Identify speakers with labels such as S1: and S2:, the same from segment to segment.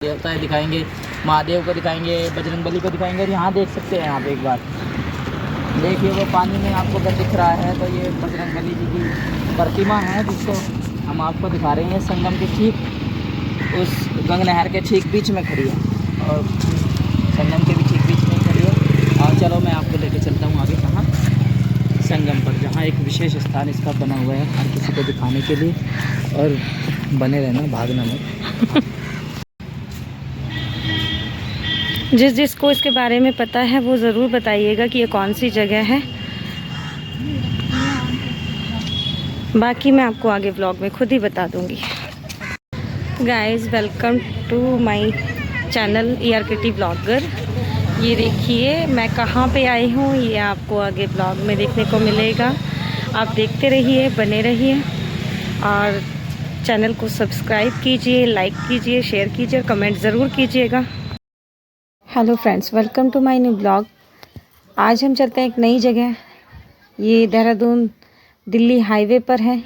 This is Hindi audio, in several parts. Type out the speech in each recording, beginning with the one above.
S1: देवता है दिखाएंगे, महादेव को दिखाएंगे, बजरंगबली को दिखाएंगे। और यहाँ देख सकते हैं, यहाँ पे एक बार देखिए वो पानी में आपको अगर दिख रहा है तो ये बजरंगबली जी की प्रतिमा है जिसको हम आपको दिखा रहे हैं। संगम के ठीक उस गंगा नहर के ठीक बीच में खड़ी है और संगम के भी ठीक बीच में खड़ी है। और चलो मैं आपको लेके चलता हूँ आगे कहाँ, संगम पर, जहाँ एक विशेष स्थान इसका बना हुआ है हर किसी को दिखाने के लिए। और बने रहना, भागना मत।
S2: जिसको इसके बारे में पता है वो ज़रूर बताइएगा कि ये कौन सी जगह है। बाकी मैं आपको आगे ब्लॉग में खुद ही बता दूंगी। Guys welcome to my channel ERKT blogger. ये देखिए मैं कहाँ पे आई हूँ, ये आपको आगे ब्लॉग में देखने को मिलेगा। आप देखते रहिए, बने रहिए और चैनल को सब्सक्राइब कीजिए, लाइक कीजिए, शेयर कीजिए, कमेंट ज़रूर कीजिएगा। Hello friends, welcome to my new blog. आज हम चलते हैं एक नई जगह। ये देहरादून दिल्ली हाईवे पर है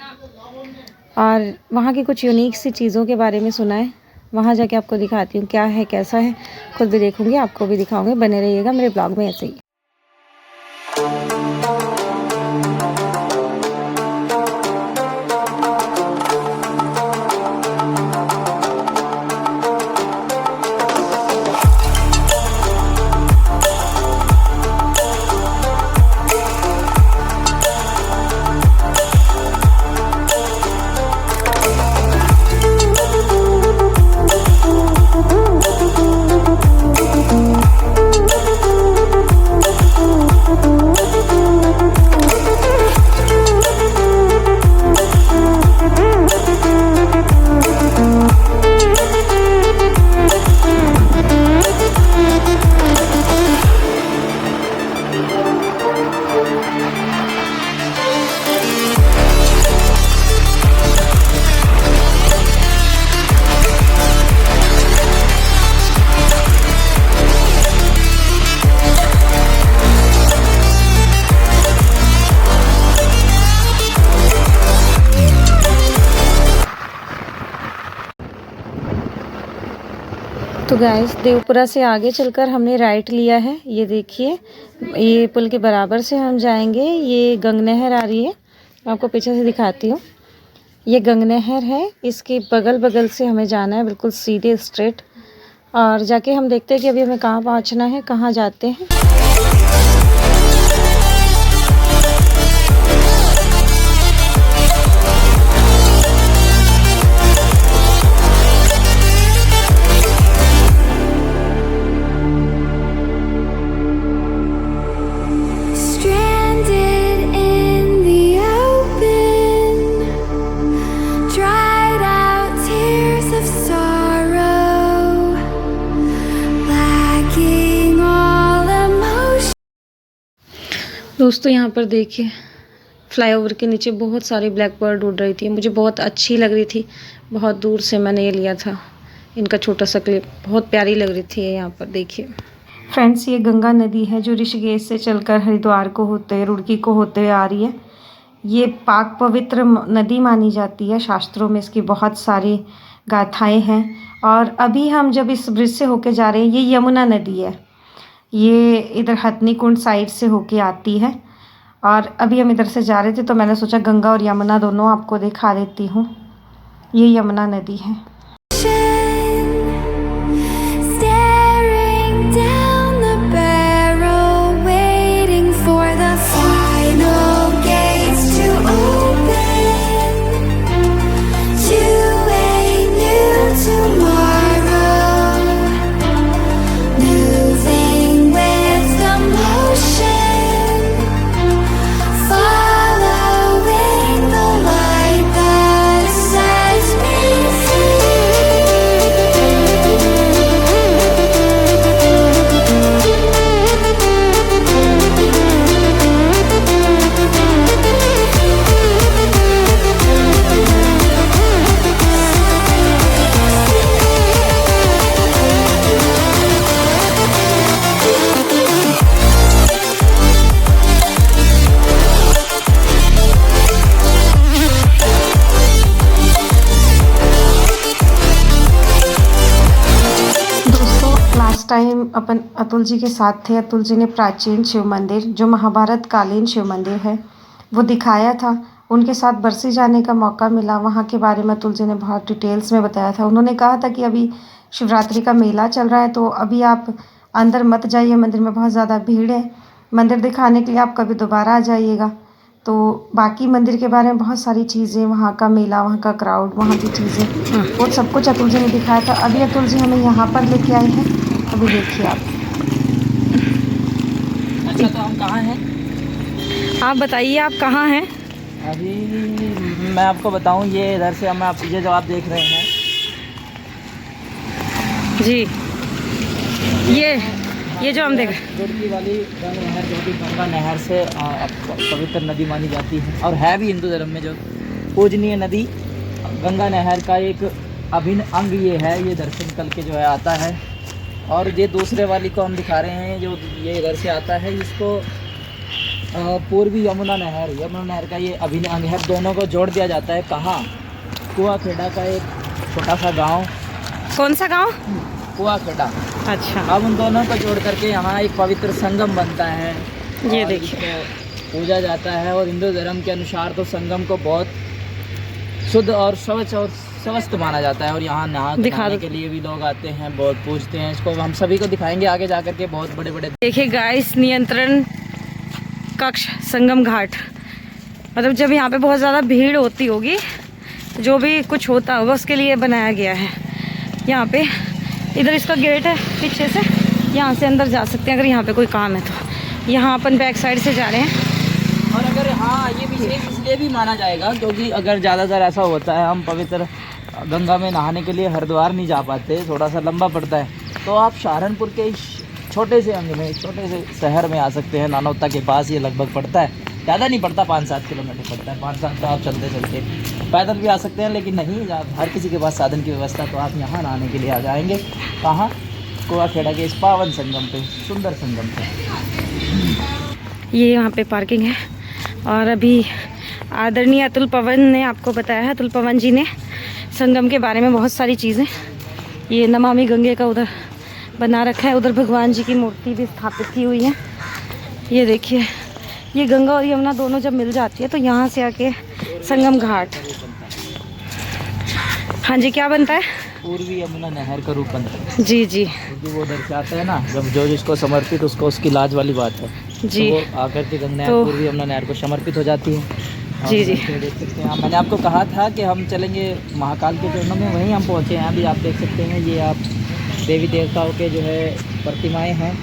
S2: और वहाँ की कुछ यूनिक सी चीज़ों के बारे में सुना है। वहाँ जाके आपको दिखाती हूँ क्या है, कैसा है, खुद भी देखूँगी, आपको भी दिखाऊँगी। बने रहिएगा मेरे ब्लॉग में ऐसे ही। तो गाइस देवपुरा से आगे चलकर हमने राइट लिया है। ये देखिए ये पुल के बराबर से हम जाएंगे। ये गंगा नहर आ रही है, आपको पीछे से दिखाती हूँ। ये गंगा नहर है, इसके बगल बगल से हमें जाना है, बिल्कुल सीधे स्ट्रेट। और जाके हम देखते हैं कि अभी हमें कहाँ पहुँचना है, कहाँ जाते हैं। दोस्तों यहाँ पर देखिए फ्लाईओवर के नीचे बहुत सारी ब्लैक बर्ड उड़ रही थी। मुझे बहुत अच्छी लग रही थी, बहुत दूर से मैंने ये लिया था। इनका छोटा सा क्लिप बहुत प्यारी लग रही थी। यहाँ पर देखिए फ्रेंड्स, ये गंगा नदी है जो ऋषिकेश से चलकर हरिद्वार को होते हुए, रुड़की को होते हुए आ रही है। ये पाक पवित्र नदी मानी जाती है। शास्त्रों में इसकी बहुत सारी गाथाएँ हैं। और अभी हम जब इस ब्रिज से होके जा रहे हैं, ये यमुना नदी है। ये इधर हथनी कुंड साइड से होके आती है और अभी हम इधर से जा रहे थे तो मैंने सोचा गंगा और यमुना दोनों आपको दिखा देती हूँ। ये यमुना नदी है।
S3: Following the light that sets me free.
S2: Last time अपन अतुल जी के साथ थे, अतुल जी ने प्राचीन शिव मंदिर जो महाभारत कालीन शिव मंदिर है वो दिखाया था। उनके साथ बरसी जाने का मौका मिला, वहाँ के बारे में अतुल जी ने बहुत डिटेल्स में बताया था। उन्होंने कहा था कि अभी शिवरात्रि का मेला चल रहा है तो अभी आप अंदर मत जाइए, मंदिर में बहुत ज़्यादा भीड़ है। मंदिर दिखाने के लिए आप कभी दोबारा आ जाइएगा। तो बाकी मंदिर के बारे में बहुत सारी चीज़ें, वहाँ का मेला, वहाँ का क्राउड, वहाँ की चीज़ें, वो सब कुछ अतुल जी ने दिखाया था। अभी अतुल जी हमें यहाँ पर लेके आए हैं, अभी देखिए आप।
S1: अच्छा, तो हम कहाँ हैं?
S2: आप बताइए आप कहाँ हैं?
S1: अभी मैं आपको बताऊं, ये इधर से हम आप ये जो आप देख रहे हैं
S2: जी, ये जो हम देख रहे हैं
S1: तुर्की वाली गंगा नहर, जो कि गंगा नहर से पवित्र नदी मानी जाती है और है भी हिंदू धर्म में जो पूजनीय नदी। गंगा नहर का एक अभिन्न अंग ये है, ये दर्शन करके जो है आता है। और ये दूसरे वाली को हम दिखा रहे हैं जो ये इधर से आता है, इसको पूर्वी यमुना नहर का ये अभिन्न अंग है। दोनों को जोड़ दिया जाता है। कहाँ? कुआखेड़ा का एक छोटा सा गांव।
S2: कौन सा गांव?
S1: कुआखेड़ा।
S2: अच्छा,
S1: अब उन दोनों को जोड़ करके यहाँ एक पवित्र संगम बनता है।
S2: ये देखिए
S1: पूजा जाता है और हिंदू धर्म के अनुसार तो संगम को बहुत शुद्ध और स्वच्छ और स्वस्थ माना जाता है। और यहाँ नहाने के लिए भी लोग आते हैं, बहुत पूजते हैं। इसको हम सभी को दिखाएंगे आगे जा करके। बहुत बड़े बड़े
S2: देखिए गाइस, नियंत्रण कक्ष संगम घाट, मतलब जब यहाँ पे बहुत ज़्यादा भीड़ होती होगी, जो भी कुछ होता होगा उसके लिए बनाया गया है। यहाँ पे इधर इसका गेट है पीछे से, यहाँ से अंदर जा सकते हैं अगर यहाँ पे कोई काम है तो। यहाँ अपन बैक साइड से जा रहे हैं।
S1: और अगर हाँ, ये विशेष इसलिए भी माना जाएगा क्योंकि अगर ज़्यादातर ऐसा होता है, हम पवित्र गंगा में नहाने के लिए हरिद्वार नहीं जा पाते, थोड़ा सा लंबा पड़ता है, तो आप सहारनपुर के छोटे से अंग में, छोटे से शहर में आ सकते हैं। नानौता के पास ये लगभग पड़ता है, ज़्यादा नहीं पड़ता, 5-7 किलोमीटर पड़ता है। 5-7 तो आप चलते चलते पैदल भी आ सकते हैं, लेकिन नहीं, हर किसी के पास साधन की व्यवस्था, तो आप यहाँ नहाने के लिए आ जाएंगे। कहाँ? कुआखेड़ा के इस पावन संगम पे, सुंदर संगम पे।
S2: ये यहाँ पे पार्किंग है। और अभी आदरणीय अतुल पवन ने आपको बताया है, अतुल पवन जी ने संगम के बारे में बहुत सारी चीज़ें। ये नमामि गंगे का उधर बना रखा है, उधर भगवान जी की मूर्ति भी स्थापित की हुई है। ये देखिए, ये गंगा और यमुना दोनों जब मिल जाती है तो यहाँ से आके संगम घाट। हाँ जी, क्या बनता है?
S1: पूर्वी यमुना नहर का रूप बनता है।
S2: जी जी,
S1: क्योंकि वो उधर से आता है ना, जब जो जिसको समर्पित उसको उसकी लाज वाली बात है
S2: जी।
S1: तो वो आकर के गंगा
S2: तो
S1: पूर्वी यमुना नहर को समर्पित हो जाती है।
S2: जी जी,
S1: देख सकते हैं आप, मैंने आपको कहा था कि हम चलेंगे महाकाल के चरणों में, वहीं हम पहुँचे हैं। अभी आप देख सकते हैं, ये आप देवी देवताओं के जो है प्रतिमाएँ हैं।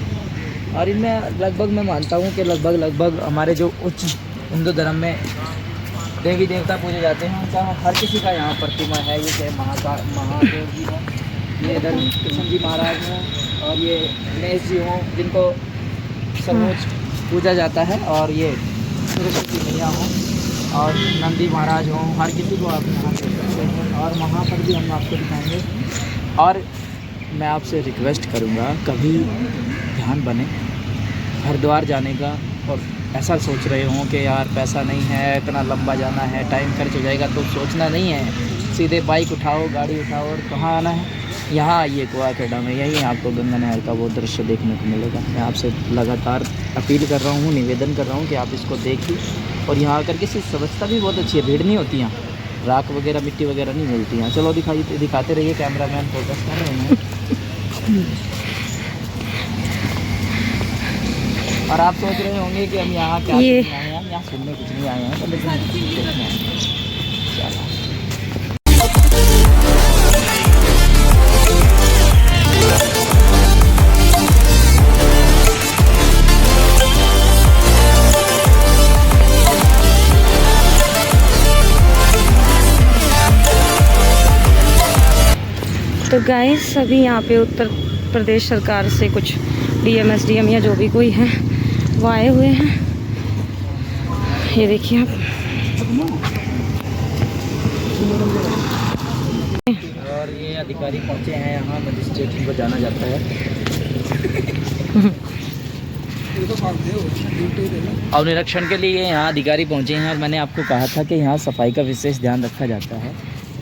S1: और इनमें लगभग मैं मानता हूँ कि लगभग हमारे जो उच्च हिंदू धर्म में देवी देवता पूजे जाते हैं, उनका हर किसी का यहाँ प्रतिमा है। ये चाहे महादेव जी हों, ये इधर कृष्ण जी महाराज हों, और ये गणेश जी हों जिनको सर्वोच्च पूजा जाता है, और ये सरस्वती मैया हों, और नंदी महाराज हों, हर किसी को आप यहाँ देख सकते हैं। और वहाँ पर भी हम आपको दिखाएंगे। और मैं आपसे रिक्वेस्ट करूँगा, कभी ध्यान बने हरिद्वार जाने का, और ऐसा सोच रहे हों कि यार पैसा नहीं है, इतना लंबा जाना है, टाइम खर्च हो जाएगा, तो सोचना नहीं है। सीधे बाइक उठाओ, गाड़ी उठाओ और कहाँ आना है, यहाँ आइए कुआखेड़ा में। यहीं आपको गंगा नहर का वो दृश्य देखने को मिलेगा। मैं आपसे लगातार अपील कर रहा हूँ, निवेदन कर रहा हूँ कि आप इसको देखिए। और यहाँ आकर के व्यवस्था भी बहुत अच्छी है, भीड़ नहीं होती यहाँ, राख वगैरह मिट्टी वगैरह नहीं मिलती यहाँ। चलो दिखाते रहिए, कैमरामैन फोकस कर रहे हैं। और आप सोच रहे होंगे कि हम यहाँ क्या आए हैं, यहाँ सुनने कुछ नहीं आए हैं, तो लेकिन देखने आए हैं।
S2: तो गाइस, अभी यहाँ पे उत्तर प्रदेश सरकार से कुछ डीएम एसडीएम या जो भी कोई है वो आए हुए हैं। ये देखिए आप,
S1: और ये अधिकारी पहुँचे हैं यहाँ, मजिस्ट्रेट को जाना जाता है। और निरीक्षण के लिए यहाँ अधिकारी पहुँचे हैं। और मैंने आपको कहा था कि यहाँ सफाई का विशेष ध्यान रखा जाता है।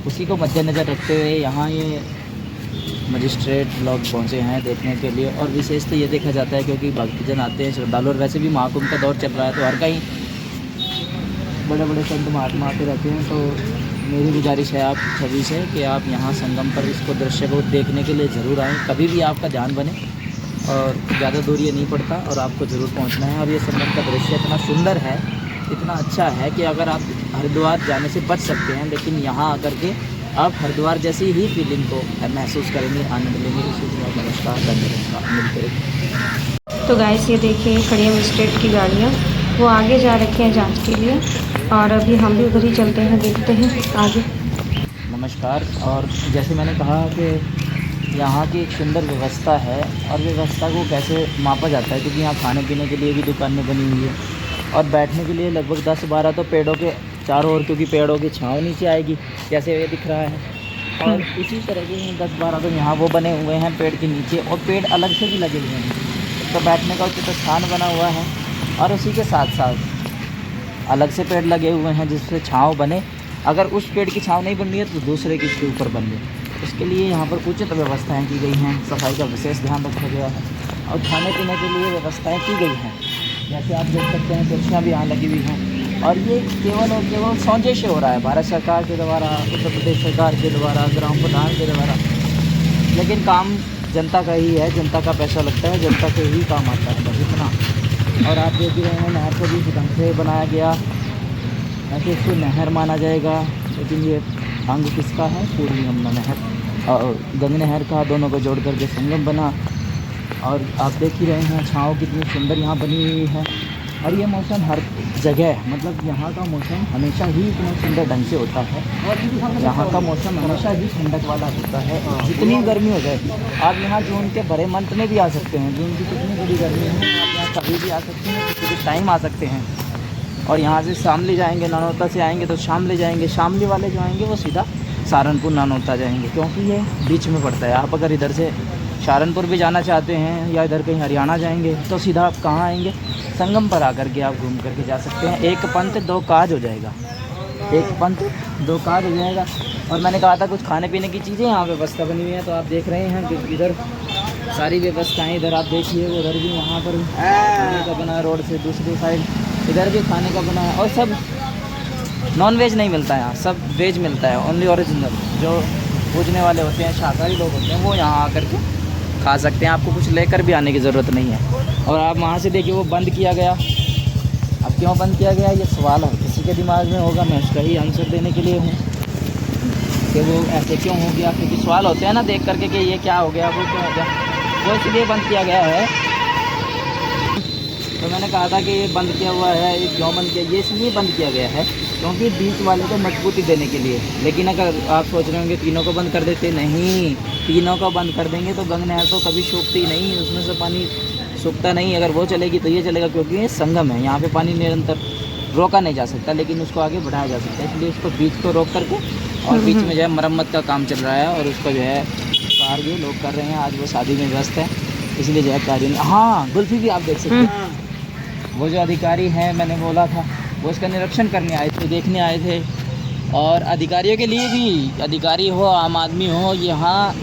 S1: उसी को मद्देनज़र रखते हुए यहाँ ये मजिस्ट्रेट लोग पहुँचे हैं देखने के लिए। और विशेष तो ये देखा जाता है क्योंकि भक्तजन आते हैं, श्रद्धालु, और वैसे भी महाकुंभ का दौर चल रहा है तो हर कहीं बड़े बड़े संत महात्मा आते रहते हैं। तो मेरी गुजारिश है आप सभी से कि आप यहाँ संगम पर इसको दृश्य को देखने के लिए ज़रूर आएँ, कभी भी आपका ध्यान बने, और ज़्यादा दूर ये नहीं पड़ता और आपको ज़रूर पहुँचना है। और ये संगम का दृश्य इतना सुंदर है, इतना अच्छा है कि अगर आप हरिद्वार जाने से बच सकते हैं, लेकिन यहाँ आकर के आप हरिद्वार जैसी ही फीलिंग को महसूस करेंगे, आनंद लेंगे। इसलिए नमस्कार, धन्यवाद, मिलते हैं।
S2: तो गाइस ये देखिए खड़ी है मजिस्ट्रेट की गाड़ियाँ, वो आगे जा रखी हैं जांच के लिए, और अभी हम भी उधर ही चलते हैं, देखते हैं आगे।
S1: नमस्कार। और जैसे मैंने कहा कि यहाँ की एक सुंदर व्यवस्था है, और व्यवस्था को कैसे मापा जाता है, क्योंकि यहाँ खाने पीने के लिए भी दुकानें बनी हुई है, और बैठने के लिए लगभग 10-12 तो पेड़ों के चारों ओर, क्योंकि पेड़ों की छाँव नीचे आएगी जैसे ये दिख रहा है, और इसी तरह के 10-12 तो यहाँ वो बने हुए हैं पेड़ के नीचे, और पेड़ अलग से भी लगे हुए हैं, तो बैठने का उचित स्थान बना हुआ है। और उसी के साथ साथ अलग से पेड़ लगे हुए हैं जिससे छाँव बने, अगर उस पेड़ की छाँव नहीं बन रही है तो दूसरे की इसके ऊपर बन रही। उसके लिए यहाँ पर उचित व्यवस्थाएँ की गई हैं, सफाई का विशेष ध्यान रखा गया है, और खाने पीने के लिए व्यवस्थाएँ की गई हैं। जैसे आप देख सकते हैं कुर्सियाँ भी यहाँ लगी हुई हैं, और ये केवल और केवल सौंजे से हो रहा है, भारत सरकार के द्वारा, उत्तर प्रदेश सरकार के द्वारा, ग्राम प्रधान के द्वारा, लेकिन काम जनता का ही है, जनता का पैसा लगता है, जनता के ही काम आता है, बस इतना। और आप देख रहे हैं नहर को भी इस ढंग से बनाया गया, ऐसे इसको नहर माना जाएगा, लेकिन ये अंग किसका है, पूर्वी यमुना नहर और गंगा नहर का, दोनों को जोड़ करके संगम बना। और आप देख ही रहे हैं छाँव कितनी सुंदर यहाँ बनी हुई है। और ये मौसम हर जगह, मतलब यहाँ का मौसम हमेशा ही इतना सुंदर ढंग से होता है, यहाँ का मौसम हमेशा ही ठंडक वाला होता है। जितनी गर्मी हो जाए, आप यहाँ जून के भरे मंथ में भी आ सकते हैं, जून की कितनी बड़ी गर्मी है, आप यहाँ कभी भी आ सकते हैं, किसी भी टाइम आ सकते हैं। और यहाँ से शामली जाएंगे, नानौता से आएंगे तो शामली जाएंगे, शामली वाले जो आएंगे वो सीधा सहारनपुर नानौता जाएंगे, क्योंकि ये बीच में पड़ता है। आप अगर इधर से सहारनपुर भी जाना चाहते हैं या इधर कहीं हरियाणा जाएंगे तो सीधा आप कहाँ आएंगे, संगम पर आकर के आप घूम करके जा सकते हैं। एक पंथ दो काज हो जाएगा, एक पंथ दो काज हो जाएगा। और मैंने कहा था कुछ खाने पीने की चीज़ें यहाँ व्यवस्था बनी हुई है, तो आप देख रहे हैं कि इधर सारी व्यवस्थाएं, इधर आप देखिए उधर भी, वहाँ पर खाने का बना है, रोड से दूसरी साइड इधर भी खाने का बना है। और सब नॉन वेज नहीं मिलता है यहाँ, सब वेज मिलता है, ओनली ओरिजिनल। जो पूजने वाले होते हैं, शाकाहारी लोग होते हैं, वो यहाँ आकर के खा सकते हैं, आपको कुछ लेकर भी आने की ज़रूरत नहीं है। और आप वहाँ से देखिए वो बंद किया गया, अब क्यों बंद किया गया ये सवाल है किसी के दिमाग में होगा, मैं उसका ही आंसर देने के लिए हूँ कि वो ऐसे क्यों हो गया, क्योंकि सवाल होते हैं ना देख करके कि ये क्या हो गया, वो क्या हो गया, वो इसलिए बंद किया गया है। तो मैंने कहा था कि ये बंद किया हुआ है, ये क्यों बंद किया, ये इसलिए बंद किया गया है क्योंकि बीच वाले को मजबूती देने के लिए। लेकिन अगर आप सोच रहे होंगे तीनों को बंद कर देते, नहीं, तीनों को बंद कर देंगे तो गंगा नहर तो कभी सूखती नहीं, उसमें से पानी सूखता नहीं। अगर वो चलेगी तो ये चलेगा, क्योंकि ये संगम है, यहाँ पे पानी निरंतर रोका नहीं जा सकता, लेकिन उसको आगे बढ़ाया जा सकता है। इसलिए उसको बीच को रोक करके, और बीच में जो है मरम्मत का काम चल रहा है, और उसको जो है कार्य लोग कर रहे हैं। आज वो शादी में व्यस्त है, इसलिए जो है कार्य। हाँ, गुल्फी भी आप देख सकते हैं, वो जो अधिकारी हैं मैंने बोला था, वो इसका निरीक्षण करने आए थे, देखने आए थे। और अधिकारियों के लिए भी, अधिकारी हो आम आदमी हो, यहाँ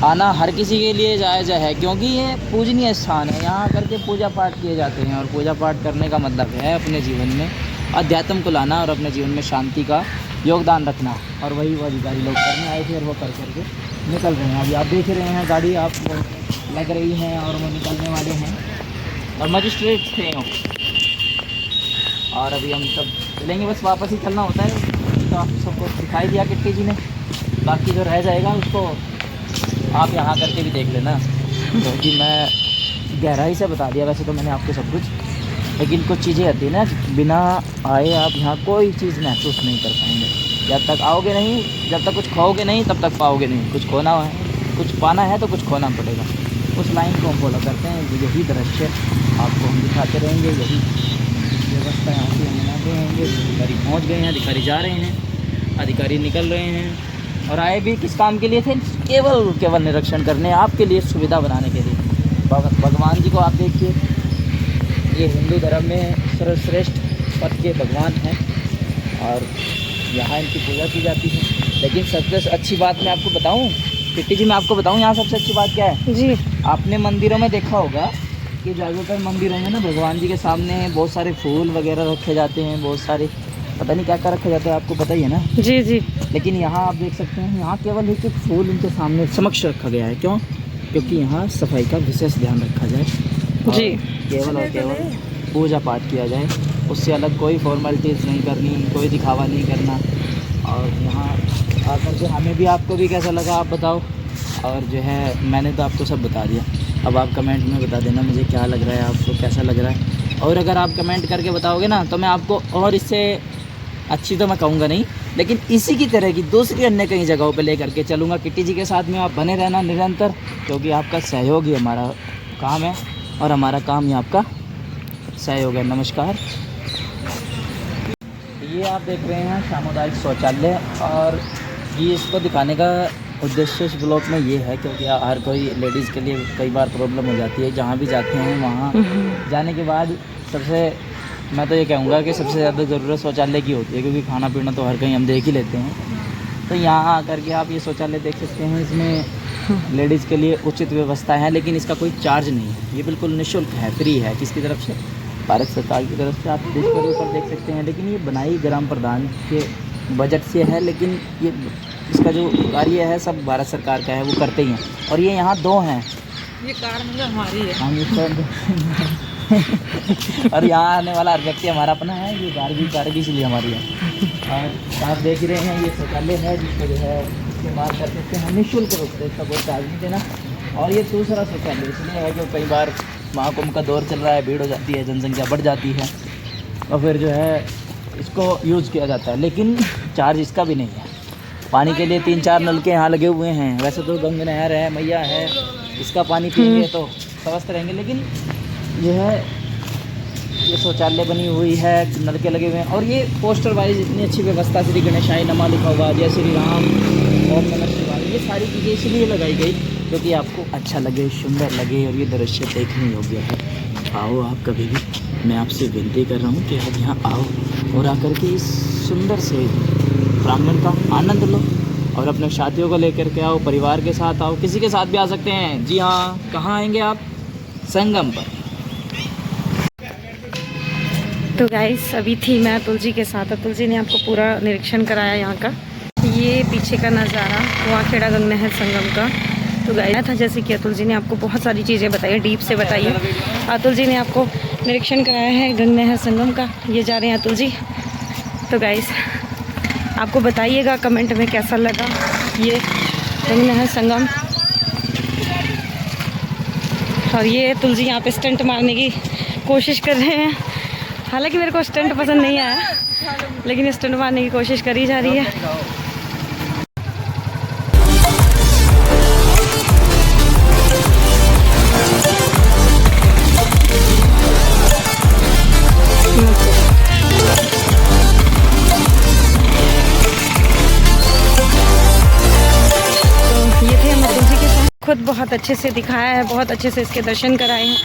S1: आना हर किसी के लिए जायज़ है, क्योंकि ये पूजनीय स्थान है, यहाँ करके पूजा पाठ किए जाते हैं। और पूजा पाठ करने का मतलब है अपने जीवन में अध्यात्म को लाना और अपने जीवन में शांति का योगदान रखना। और वही वो अधिकारी लोग करने आए थे, और वो कर करके निकल रहे हैं। अभी आप देख रहे हैं गाड़ी आपको लग रही है, और वो निकलने वाले हैं, और मजिस्ट्रेट थे वो। और अभी हम सब चलेंगे, बस वापस ही चलना होता है, तो आप सबको दिखाई दिया किट्टी जी ने, बाकी जो रह जाएगा उसको आप यहाँ करके भी देख लेना, क्योंकि मैं गहराई से बता दिया वैसे तो मैंने आपको सब कुछ, लेकिन कुछ चीज़ें आती है ना, बिना आए आप यहाँ कोई चीज़ महसूस नहीं कर पाएंगे। जब तक आओगे नहीं, जब तक कुछ खोओगे नहीं, तब तक पाओगे नहीं। कुछ खोना है, कुछ पाना है तो कुछ खोना पड़ेगा। उस लाइन को हम फॉलो करते हैं, यही दृश्य आपको हम दिखाते रहेंगे, यही व्यवस्था यहाँ से हम बनाते रहेंगे। अधिकारी पहुँच गए हैं, अधिकारी जा रहे हैं, अधिकारी निकल रहे हैं, और आए भी किस काम के लिए थे, केवल निरीक्षण करने, आपके लिए सुविधा बनाने के लिए। भगवान जी को आप देखिए, ये हिंदू धर्म में सर्वश्रेष्ठ पद के भगवान हैं, और यहाँ इनकी पूजा की जाती है। लेकिन सबसे अच्छी बात मैं आपको बताऊं, किट्टी जी मैं आपको बताऊँ यहाँ सबसे अच्छी बात क्या है।
S2: जी।
S1: आपने मंदिरों में देखा होगा कि ज़्यादातर मंदिरों में ना भगवान जी के सामने बहुत सारे फूल वगैरह रखे जाते हैं, बहुत सारे पता नहीं क्या क्या रखा जाता है, आपको पता ही है ना।
S2: जी जी।
S1: लेकिन यहाँ आप देख सकते हैं, यहाँ केवल एक एक फूल उनके सामने समक्ष रखा गया है। क्यों? क्योंकि यहाँ सफाई का विशेष ध्यान रखा जाए
S2: जी।
S1: केवल और केवल पूजा पाठ किया जाए, उससे अलग कोई फॉर्मेलिटीज़ नहीं करनी, कोई दिखावा नहीं करना। और यहाँ आकर के हमें भी आपको भी कैसा लगा आप बताओ। और जो है मैंने तो आपको सब बता दिया, अब आप कमेंट में बता देना मुझे क्या लग रहा है, आपको कैसा लग रहा है। और अगर आप कमेंट करके बताओगे ना तो मैं आपको और इससे अच्छी तो मैं कहूँगा नहीं, लेकिन इसी की तरह की दूसरी अन्य कई जगहों पे लेकर के चलूँगा। किट्टी जी के साथ में आप बने रहना निरंतर, क्योंकि आपका सहयोग ही हमारा काम है और हमारा काम ही आपका सहयोग है। नमस्कार। ये आप देख रहे हैं सामुदायिक शौचालय, और ये इसको दिखाने का उद्देश्य इस ब्लॉग में ये है क्योंकि हर कोई लेडीज़ के लिए कई बार प्रॉब्लम हो जाती है। जहाँ भी जाते हैं वहाँ जाने के बाद सबसे मैं तो ये कहूँगा कि सबसे ज़्यादा ज़रूरत शौचालय की होती है, क्योंकि खाना पीना तो हर कहीं हम देख ही लेते हैं। तो यहाँ आकर के आप ये शौचालय देख सकते हैं, इसमें लेडीज़ के लिए उचित व्यवस्था है, लेकिन इसका कोई चार्ज नहीं है, ये बिल्कुल निःशुल्क है, फ्री है। किसकी तरफ से? भारत सरकार की तरफ से। आप डिस्प्ले ऊपर देख सकते हैं, लेकिन ये बनाई ग्राम प्रधान के बजट से है, लेकिन ये इसका जो कार्य है सब भारत सरकार का है, वो करते ही हैं। और ये यहाँ 2 हैं,
S2: ये कार मतलब हमारी है।
S1: हम और यहाँ आने वाला हर व्यक्ति हमारा अपना है, ये कार भी इसलिए हमारी है। और आप देख ही रहे हैं ये शौचालय है जिसको जो है इस्तेमाल कर सकते हैं निःशुल्क रूप से, इसका कोई चार्ज नहीं देना। और ये दूसरा शौचालय इसलिए है कि कई बार महाकुंभ का दौर चल रहा है, भीड़ हो जाती है, जनसंख्या बढ़ जाती है, और फिर जो है इसको यूज़ किया जाता है, लेकिन चार्ज इसका भी नहीं है। पानी के लिए 3-4 नलके यहाँ लगे हुए हैं। वैसे तो गंगा नहर है, मैया है, इसका पानी पिएंगे तो स्वस्थ रहेंगे, लेकिन जो है ये शौचालय बनी हुई है, नलके लगे हुए हैं। और ये पोस्टर वाइज इतनी अच्छी व्यवस्था, श्री गणेशाय नमः लिखा हुआ, जय श्री राम और नमः शिवाय, ये सारी चीज़ें इसलिए लगाई गई क्योंकि आपको अच्छा लगे, सुंदर लगे और ये दृश्य देखने योग्य है। आओ आप कभी भी, मैं आपसे विनती कर रहा हूँ कि आप यहाँ आओ और आकर के इस सुंदर से प्रांगण का आनंद लो, और अपने साथियों को लेकर के आओ, परिवार के साथ आओ, किसी के साथ भी आ सकते हैं। जी हाँ, कहाँ आएंगे आप? संगम पर।
S2: तो गाइस अभी थी मैं अतुल जी के साथ, अतुल जी ने आपको पूरा निरीक्षण कराया यहाँ का। ये पीछे का नज़ारा वाखेड़ा गंगा नहर संगम का। तो गाइस था जैसे कि अतुल जी ने आपको बहुत सारी चीज़ें बताई, डीप से बताई है। अतुल जी ने आपको निरीक्षण कराया है गंगा नहर संगम का। ये जा रहे हैं अतुल जी। तो गाइस आपको बताइएगा कमेंट में कैसा लगा ये गंगा नहर संगम। और ये अतुल जी यहाँ पे स्टंट मारने की कोशिश कर रहे हैं, हालांकि मेरे को स्टंट पसंद नहीं आया, लेकिन स्टंट मारने की कोशिश करी जा रही है। तो ये थे हम अतुल जी के साथ, खुद बहुत अच्छे से दिखाया है, बहुत अच्छे से इसके दर्शन कराए हैं।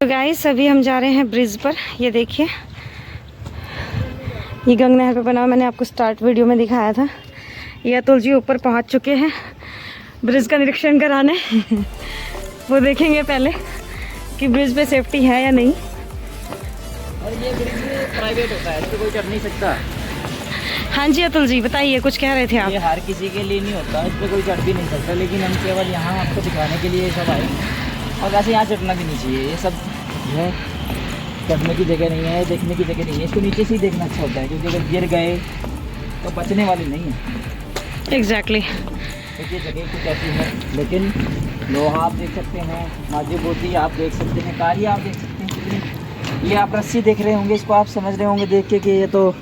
S2: तो गाइस अभी हम जा रहे हैं ब्रिज पर। ये देखिए ये गंगा नहर पे बना, मैंने आपको स्टार्ट वीडियो में दिखाया था। ये अतुल जी ऊपर पहुंच चुके हैं ब्रिज का निरीक्षण कराने। वो देखेंगे पहले कि ब्रिज पे सेफ्टी है या नहीं।
S1: और ये ब्रिज प्राइवेट होता है, इस पर कोई चढ़ नहीं सकता।
S2: हाँ जी अतुल जी बताइए, कुछ कह रहे थे आप।
S1: ये हर किसी के लिए नहीं होता, इस पर कोई चढ़ भी नहीं सकता, लेकिन हम केवल यहाँ आपको दिखाने के लिए सब आए। और वैसे यहाँ चढ़ना भी नहीं चाहिए, ये सब जो है चढ़ने की जगह नहीं है, देखने की जगह नहीं है। इसको नीचे से ही देखना अच्छा होता है, क्योंकि अगर गिर गए तो बचने वाली नहीं है।
S2: एग्जैक्टली।
S1: देखिए जगह कुछ ऐसी है, लेकिन लोहा आप देख सकते हैं, मजबूती आप देख सकते हैं, कार्य आप देख सकते हैं कितनी। ये आप रस्सी देख रहे होंगे, इसको आप समझ रहे होंगे देख के कि ये तो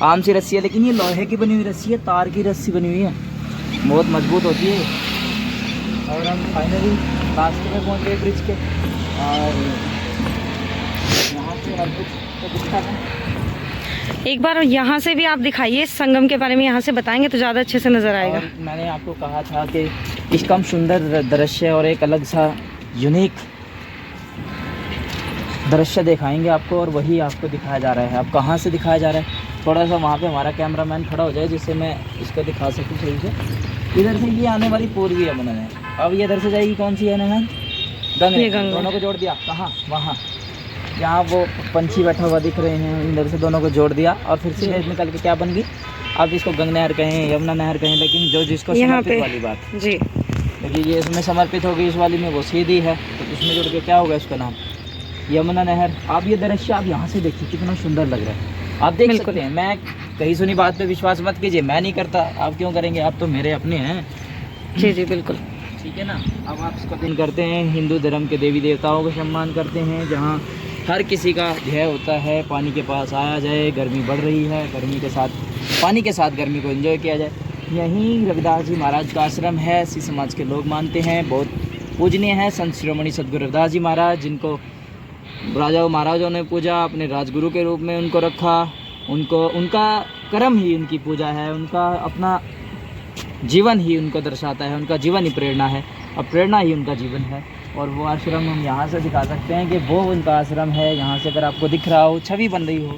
S1: आम सी रस्सी है, लेकिन ये लोहे की बनी हुई रस्सी है, तार की रस्सी बनी हुई है, बहुत मजबूत होती है। और हम फाइनली लास्ट में पहुंच गए ब्रिज के, और यहाँ से हर कुछ तो दिखता है।
S2: एक बार यहाँ से भी आप दिखाइए, संगम के बारे में यहाँ से बताएंगे तो ज़्यादा अच्छे से नज़र आएगा।
S1: और मैंने आपको कहा था कि इसका हम सुंदर दृश्य और एक अलग सा यूनिक दृश्य दिखाएंगे आपको, और वही आपको दिखाया जा रहा है। अब कहाँ से दिखाया जा रहा है, थोड़ा सा वहाँ पे हमारा कैमरामैन खड़ा हो जाए जिससे मैं इसको दिखा सकूँ सही से। इधर से ये आने वाली पूर्वी यमुना नहर। अब ये इधर से जाएगी कौन सी है नहर? गंगा। दोनों को जोड़ दिया कहाँ? वहाँ जहाँ वो पंछी बैठा हुआ दिख रहे हैं, इधर से दोनों को जोड़ दिया और फिर सीधे निकल के क्या बन गई? आप इसको गंगा नहर कहें, यमुना नहर कहें, लेकिन जो जिसको समर्पित वाली बात
S2: जी,
S1: देखिए ये इसमें समर्पित होगी, इस वाली में वो सीधी है, तो इसमें जुड़ के क्या होगा इसका नाम? यमुना नहर। आप ये दृश्य आप यहाँ से देखिए कितना सुंदर लग रहा है, आप देख सकते हैं। मैं कहीं सुनी बात पे विश्वास मत कीजिए, मैं नहीं करता, आप क्यों करेंगे? आप तो मेरे अपने हैं।
S2: जी जी बिल्कुल,
S1: ठीक है ना। अब आप इसका दिन करते हैं, हिंदू धर्म के देवी देवताओं का सम्मान करते हैं, जहाँ हर किसी का ध्येय होता है पानी के पास आया जाए। गर्मी बढ़ रही है, गर्मी के साथ पानी के साथ गर्मी को एंजॉय किया जाए। यहीं रविदास जी महाराज का आश्रम है। सी समाज के लोग मानते हैं, बहुत पूजनीय है। संत शिरोमणि सदगुरु रविदास जी महाराज, जिनको राजाओं महाराजों ने पूजा, अपने राजगुरु के रूप में उनको रखा। उनको उनका कर्म ही उनकी पूजा है, उनका अपना जीवन ही उनको दर्शाता है, उनका जीवन ही प्रेरणा है, अब प्रेरणा ही उनका जीवन है। और वो आश्रम हम यहाँ से दिखा सकते हैं कि वो उनका आश्रम है। यहाँ से अगर आपको दिख रहा हो, छवि बन रही हो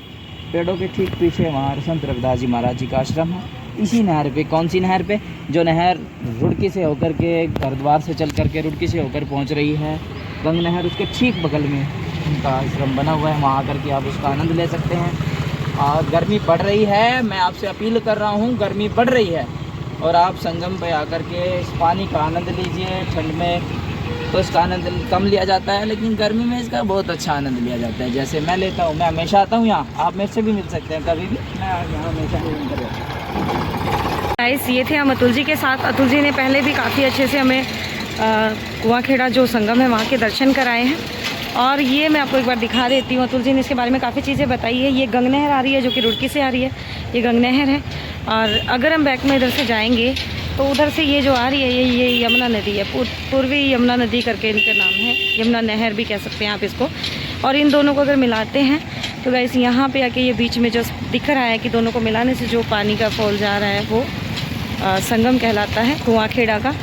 S1: पेड़ों के ठीक पीछे, वहाँ संत रविदास जी महाराज जी का आश्रम है। इसी नहर पे, कौन सी नहर पे? जो नहर रुड़की से होकर के, हरिद्वार से चल करके रुड़की से होकर पहुँच रही है गंगा नहर, उसके ठीक बगल में उनका आश्रम बना हुआ है। वहाँ आकर के आप उसका आनंद ले सकते हैं। और गर्मी बढ़ रही है, मैं आपसे अपील कर रहा हूँ, गर्मी बढ़ रही है और आप संगम पे आकर के इस पानी का आनंद लीजिए। ठंड में तो इसका आनंद कम लिया जाता है, लेकिन गर्मी में इसका बहुत अच्छा आनंद लिया जाता है, जैसे मैं लेता हूँ। मैं हमेशा आता हूँ यहाँ, आप मेरे से भी मिल सकते हैं कभी भी, मैं यहाँ हमेशा ही रहता हूँ।
S2: गाइस ये थे हम अतुल जी के साथ। अतुल जी ने पहले भी काफ़ी अच्छे से हमें कुआंखेड़ा जो संगम है वहाँ के दर्शन कराए हैं। और ये मैं आपको एक बार दिखा देती हूँ, अतुल जी ने इसके बारे में काफ़ी चीज़ें बताई है। ये गंगा नहर आ रही है जो कि रुड़की से आ रही है, ये गंगा नहर है। और अगर हम बैक में इधर से जाएंगे तो उधर से ये जो आ रही है ये यमुना नदी है, पूर्वी यमुना नदी करके इनका नाम है, यमुना नहर भी कह सकते हैं आप इसको। और इन दोनों को अगर मिलाते हैं तो गाइस यहाँ पे आके ये बीच में जो दिख रहा है कि दोनों को मिलाने से जो पानी का फॉल जा रहा है वो संगम कहलाता है कुआंखेड़ा का।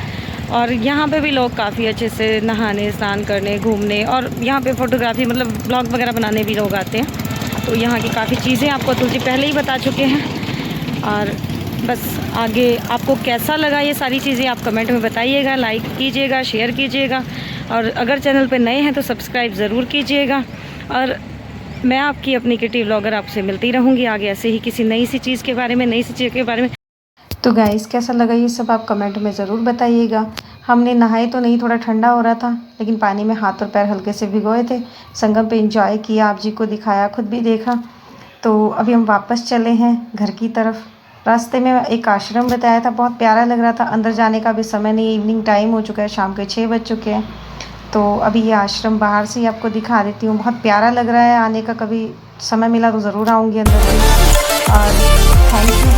S2: और यहाँ पे भी लोग काफ़ी अच्छे से नहाने, स्नान करने, घूमने और यहाँ पे फ़ोटोग्राफी मतलब ब्लॉग वगैरह बनाने भी लोग आते हैं। तो यहाँ की काफ़ी चीज़ें आपको अतुल जी पहले ही बता चुके हैं। और बस आगे आपको कैसा लगा ये सारी चीज़ें आप कमेंट में बताइएगा, लाइक कीजिएगा, शेयर कीजिएगा और अगर चैनल पे नए हैं तो सब्सक्राइब ज़रूर कीजिएगा। और मैं आपकी अपनी किटी व्लॉगर आपसे मिलती रहूँगी आगे ऐसे ही किसी नई सी चीज़ के बारे में, नई सी चीज़ के बारे में। तो गाइस कैसा लगा ये सब आप कमेंट में ज़रूर बताइएगा। हमने नहाए तो नहीं, थोड़ा ठंडा हो रहा था, लेकिन पानी में हाथ और पैर हल्के से भिगोए थे। संगम पे एंजॉय किया, आप जी को दिखाया, खुद भी देखा। तो अभी हम वापस चले हैं घर की तरफ। रास्ते में एक आश्रम बताया था, बहुत प्यारा लग रहा था। अंदर जाने का भी समय नहीं, इवनिंग टाइम हो चुका है, शाम के 6 बज चुके हैं। तो अभी ये आश्रम बाहर से ही आपको दिखा देती हूँ, बहुत प्यारा लग रहा है। आने का कभी समय मिला तो ज़रूर आऊँगी अंदर। और थैंक यू